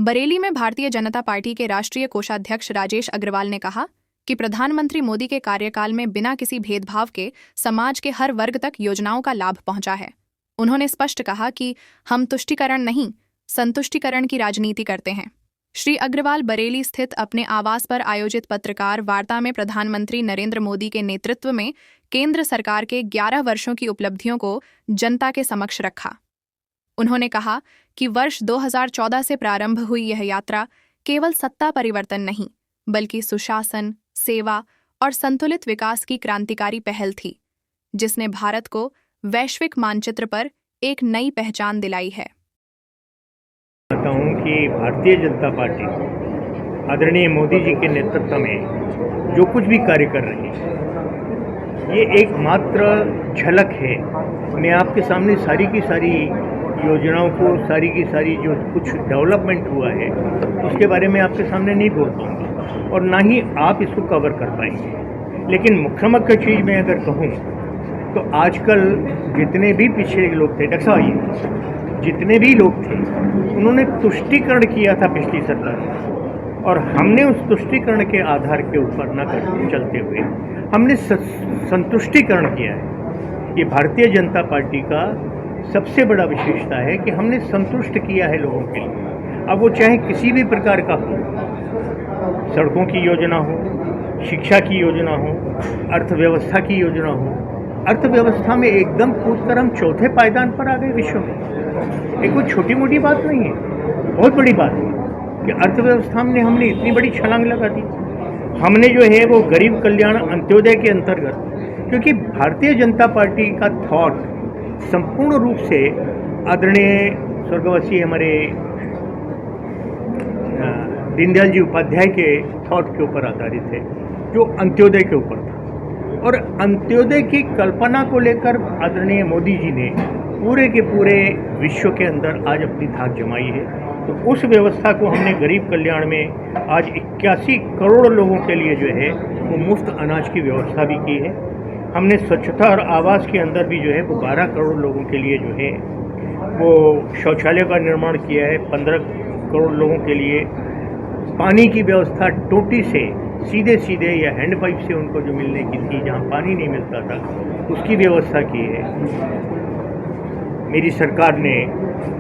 बरेली में भारतीय जनता पार्टी के राष्ट्रीय कोषाध्यक्ष राजेश अग्रवाल ने कहा कि प्रधानमंत्री मोदी के कार्यकाल में बिना किसी भेदभाव के समाज के हर वर्ग तक योजनाओं का लाभ पहुंचा है। उन्होंने स्पष्ट कहा कि हम तुष्टीकरण नहीं, संतुष्टीकरण की राजनीति करते हैं। श्री अग्रवाल बरेली स्थित अपने आवास पर आयोजित पत्रकार वार्ता में प्रधानमंत्री नरेंद्र मोदी के नेतृत्व में केंद्र सरकार के 11 वर्षों की उपलब्धियों को जनता के समक्ष रखा। उन्होंने कहा कि वर्ष 2014 से प्रारंभ हुई यह यात्रा केवल सत्ता परिवर्तन नहीं, बल्कि सुशासन, सेवा और संतुलित विकास की क्रांतिकारी पहल थी, जिसने भारत को वैश्विक मानचित्र पर एक नई पहचान दिलाई है। कहता हूँ कि भारतीय जनता पार्टी आदरणीय मोदी जी के नेतृत्व में जो कुछ भी कार्य कर रही है, ये एकमात्र झलक है। मैं आपके सामने सारी की सारी योजनाओं को, सारी की सारी जो कुछ डेवलपमेंट हुआ है उसके बारे में आपके सामने नहीं बोल पाऊँगा और ना ही आप इसको कवर कर पाएंगे। लेकिन मुख्य चीज़ मैं अगर कहूँ तो आजकल जितने भी पिछड़े लोग थे, जितने भी लोग थे, उन्होंने तुष्टीकरण किया था पिछली सरकार में, और हमने उस तुष्टीकरण के आधार के ऊपर न कर चलते हुए हमने संतुष्टीकरण किया है। ये भारतीय जनता पार्टी का सबसे बड़ा विशेषता है कि हमने संतुष्ट किया है लोगों के लिए। अब वो चाहे किसी भी प्रकार का हो, सड़कों की योजना हो, शिक्षा की योजना हो, अर्थव्यवस्था की योजना हो। अर्थव्यवस्था में एकदम कूदकर हम चौथे पायदान पर आ गए विश्व में। ये कोई छोटी मोटी बात नहीं है, बहुत बड़ी बात है कि अर्थव्यवस्था में हमने इतनी बड़ी छलांग लगा दी। हमने जो है वो गरीब कल्याण अंत्योदय के अंतर्गत, क्योंकि भारतीय जनता पार्टी का थॉट संपूर्ण रूप से आदरणीय स्वर्गवासी हमारे दीनदयाल जी उपाध्याय के थॉट के ऊपर आधारित है, जो अंत्योदय के ऊपर था। और अंत्योदय की कल्पना को लेकर आदरणीय मोदी जी ने पूरे के पूरे विश्व के अंदर आज अपनी धाक जमाई है। तो उस व्यवस्था को हमने गरीब कल्याण में आज 81 करोड़ लोगों के लिए जो है वो मुफ्त अनाज की व्यवस्था भी की है। हमने स्वच्छता और आवास के अंदर भी जो है वो 12 करोड़ लोगों के लिए जो है वो शौचालय का निर्माण किया है। 15 करोड़ लोगों के लिए पानी की व्यवस्था टोटी से सीधे या हैंडपाइप से उनको जो मिलने की थी, जहाँ पानी नहीं मिलता था, उसकी व्यवस्था की है। मेरी सरकार ने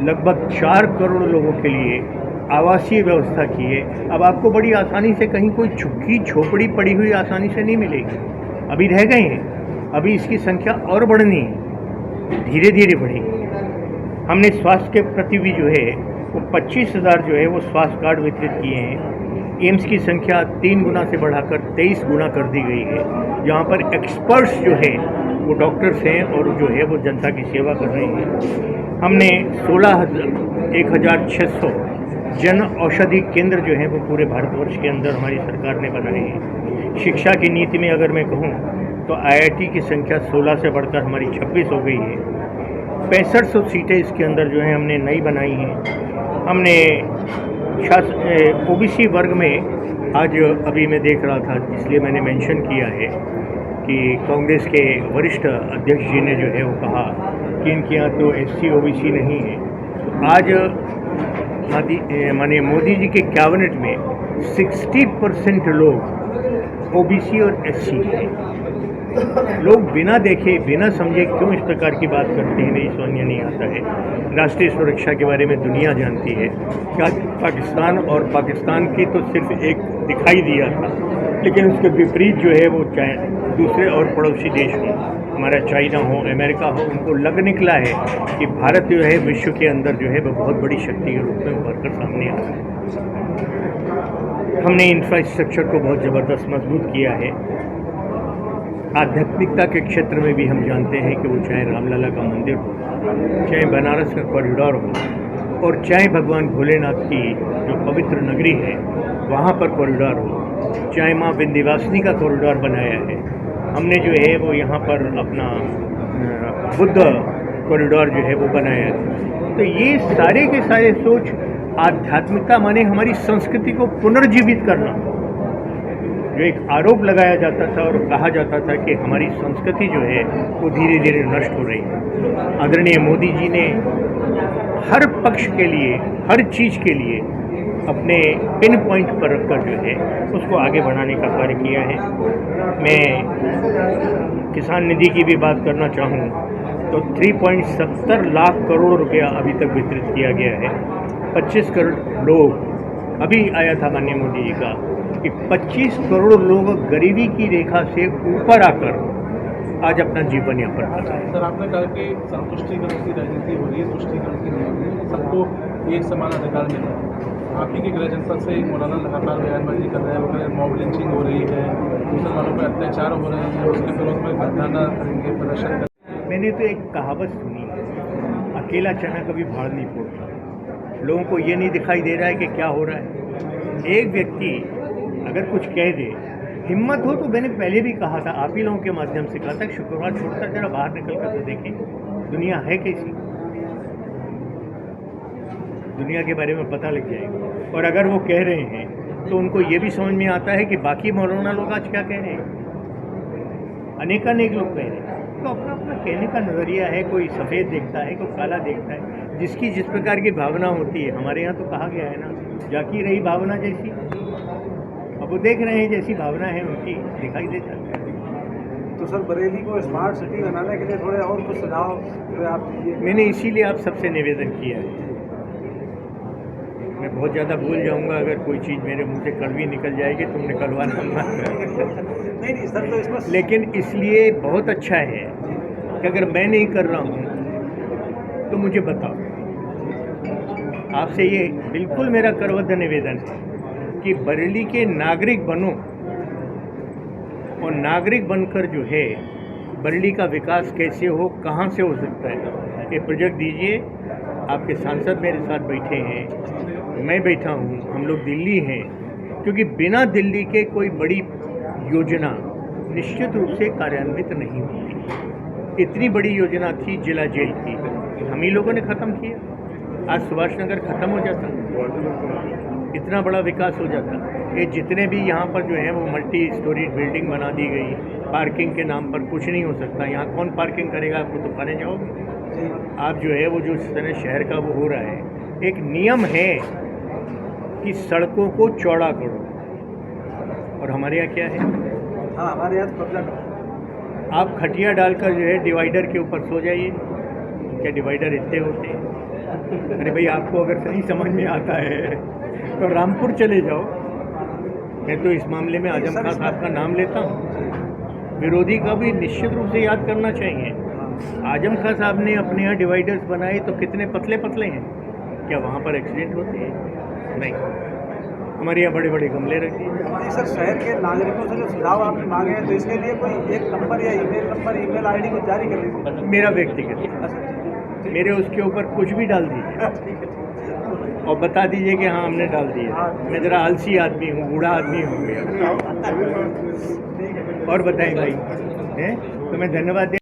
लगभग 4 करोड़ लोगों के लिए आवासीय व्यवस्था की है। अब आपको बड़ी आसानी से कहीं कोई झुग्गी झोपड़ी पड़ी हुई आसानी से नहीं मिलेगी, अभी रह गए हैं। अभी इसकी संख्या और बढ़नी है, धीरे धीरे बढ़ेगी। हमने स्वास्थ्य के प्रति भी जो है वो 25,000 जो है वो स्वास्थ्य कार्ड वितरित किए हैं। एम्स की संख्या 3 गुना से बढ़ाकर 23 गुना कर दी गई है, जहाँ पर एक्सपर्ट्स जो है वो डॉक्टर्स हैं और जो है वो जनता की सेवा कर रहे हैं। हमने 1,600 जन औषधि केंद्र जो है वो पूरे भारतवर्ष के अंदर हमारी सरकार ने बनाए हैं। शिक्षा की नीति में अगर मैं कहूँ तो IIT की संख्या 16 से बढ़कर हमारी 26 हो गई है। 6500 सीटें इसके अंदर जो है हमने नई बनाई हैं। हमने OBC वर्ग में आज अभी मैं देख रहा था, इसलिए मैंने मेंशन किया है कि कांग्रेस के वरिष्ठ अध्यक्ष जी ने जो है वो कहा कि इनके यहाँ तो SC OBC नहीं है। आज माननीय मोदी जी के कैबिनेट में 60% लोग OBC और SC हैं। लोग बिना देखे बिना समझे क्यों इस प्रकार की बात करते हैं, नहीं समझ नहीं आता है। राष्ट्रीय सुरक्षा के बारे में दुनिया जानती है। क्या पाकिस्तान और पाकिस्तान की तो सिर्फ एक दिखाई दिया था, लेकिन उसके विपरीत जो है वो चाहे दूसरे और पड़ोसी देश हों, हमारा चाइना हो, अमेरिका हो, उनको लग निकला है कि भारत जो है विश्व के अंदर जो है वो बहुत बड़ी शक्ति के रूप में उभर कर सामने आ रहा है। हमने इंफ्रास्ट्रक्चर को बहुत ज़बरदस्त मजबूत किया है। आध्यात्मिकता के क्षेत्र में भी हम जानते हैं कि वो चाहे रामलला का मंदिर हो, चाहे बनारस का कॉरिडोर हो, और चाहे भगवान भोलेनाथ की जो पवित्र नगरी है वहाँ पर कॉरिडोर हो, चाहे माँ विंध्यवासिनी का कॉरिडोर बनाया है। हमने जो है वो यहाँ पर अपना बुद्ध कॉरिडोर जो है वो बनाया है। तो ये सारे के सारे सोच आध्यात्मिकता माने हमारी संस्कृति को पुनर्जीवित करना। जो एक आरोप लगाया जाता था और कहा जाता था कि हमारी संस्कृति जो है वो धीरे धीरे नष्ट हो रही है। आदरणीय मोदी जी ने हर पक्ष के लिए, हर चीज़ के लिए अपने पिन पॉइंट पर रखकर जो है उसको आगे बढ़ाने का कार्य किया है। मैं किसान निधि की भी बात करना चाहूँ तो 3.70 लाख करोड़ रुपया अभी तक वितरित किया गया है। 25 करोड़ लोग, अभी आया था माननीय मोदी जी का कि 25 करोड़ लोग गरीबी की रेखा से ऊपर आकर आज अपना जीवन यापन कर रहे हैं। सर, आपने कहा कि संतुष्टिकरण की राजनीति हो रही है, तुष्टिकरण की नहीं हो रही है, सबको एक समान अधिकार मिल रहा है। आप ही के गृह जनपद से मौलाना लगातार बयानबाजी कर रहे हैं, वो कह रहे हैं मॉब लिंचिंग हो रही है, मुसलमानों पर अत्याचार हो रहे हैं, उसके विरोध में धरना करेंगे, प्रदर्शन करेंगे। मैंने तो एक कहावत सुनी है, अकेला चना कभी भाड़ नहीं फोड़ता। लोगों को ये नहीं दिखाई दे रहा है कि क्या हो रहा है। एक व्यक्ति अगर कुछ कह दे, हिम्मत हो तो मैंने पहले भी कहा था, आप ही लोगों के माध्यम से कहा था, शुक्रवार छोड़कर जरा बाहर निकल कर तो देखें दुनिया है कैसी, दुनिया के बारे में पता लग जाएगा। और अगर वो कह रहे हैं तो उनको ये भी समझ में आता है कि बाकी मौलाना लोग आज क्या कह रहे हैं। अनेकानेक लोग कह रहे हैं, तो अपना अपना कहने का नज़रिया है। कोई सफ़ेद देखता है, कोई काला देखता है, जिसकी जिस प्रकार की भावना होती है। हमारे यहाँ तो कहा गया है ना, जाकी रही भावना जैसी। अब वो देख रहे हैं जैसी भावना है उनकी दिखाई देता है। तो सर, बरेली को स्मार्ट सिटी बनाने के लिए थोड़े और कुछ सुझाव आप दीजिए। मैंने इसीलिए आप सबसे निवेदन किया है। मैं बहुत ज़्यादा भूल जाऊंगा, अगर कोई चीज़ मेरे मुंह से कड़वी निकल जाएगी तुम निकलवाना नहीं सर, तो इसमें लेकिन इसलिए बहुत अच्छा है कि अगर मैं नहीं कर रहा हूँ तो मुझे बताओ। आपसे ये बिल्कुल मेरा करवद्ध निवेदन है कि बरेली के नागरिक बनो, और नागरिक बनकर जो है बरेली का विकास कैसे हो, कहाँ से हो सकता है, ये प्रोजेक्ट दीजिए। आपके सांसद मेरे साथ बैठे हैं, मैं बैठा हूँ, हम लोग दिल्ली हैं, क्योंकि बिना दिल्ली के कोई बड़ी योजना निश्चित रूप से कार्यान्वित नहीं होती। इतनी बड़ी योजना थी जिला जेल की, हम ही लोगों ने ख़त्म किया। आज सुभाष नगर ख़त्म हो जाता, इतना बड़ा विकास हो जाता। ये जितने भी यहाँ पर जो है वो मल्टी स्टोरी बिल्डिंग बना दी गई, पार्किंग के नाम पर कुछ नहीं हो सकता। यहाँ कौन पार्किंग करेगा, आपको तो खाने जाओगे आप। जो है वो जो इस तरह शहर का वो हो रहा है, एक नियम है कि सड़कों को चौड़ा करो, और हमारे यहाँ क्या है, हाँ, हमारे यहाँ कब्जा करो। आप खटिया डालकर जो है डिवाइडर के ऊपर सो जाइए। क्या डिवाइडर इतने होते हैं? अरे भाई, आपको अगर सही समझ में आता है तो रामपुर चले जाओ। मैं तो इस मामले में आजम खान साहब का नाम लेता हूँ। विरोधी का भी निश्चित रूप से याद करना चाहिए। आजम खान साहब ने अपने यहाँ डिवाइडर्स बनाए तो कितने पतले पतले हैं। क्या वहाँ पर एक्सीडेंट होते हैं? नहीं। हमारे यहाँ बड़े बड़े गमले रखे हैं। सर, शहर के नागरिकों से जो सुझाव आपने मांगे हैं, तो इसके लिए कोई एक नंबर या ईमेल आईडी को जारी कर दीजिए। मेरा व्यक्तिगत, मेरे उसके ऊपर कुछ भी डाल दीजिए और बता दीजिए कि हाँ हमने डाल दिया। मैं ज़रा आलसी आदमी हूँ, बूढ़ा आदमी हूँ भैया। और बताएं भाई, हैं तो मैं धन्यवाद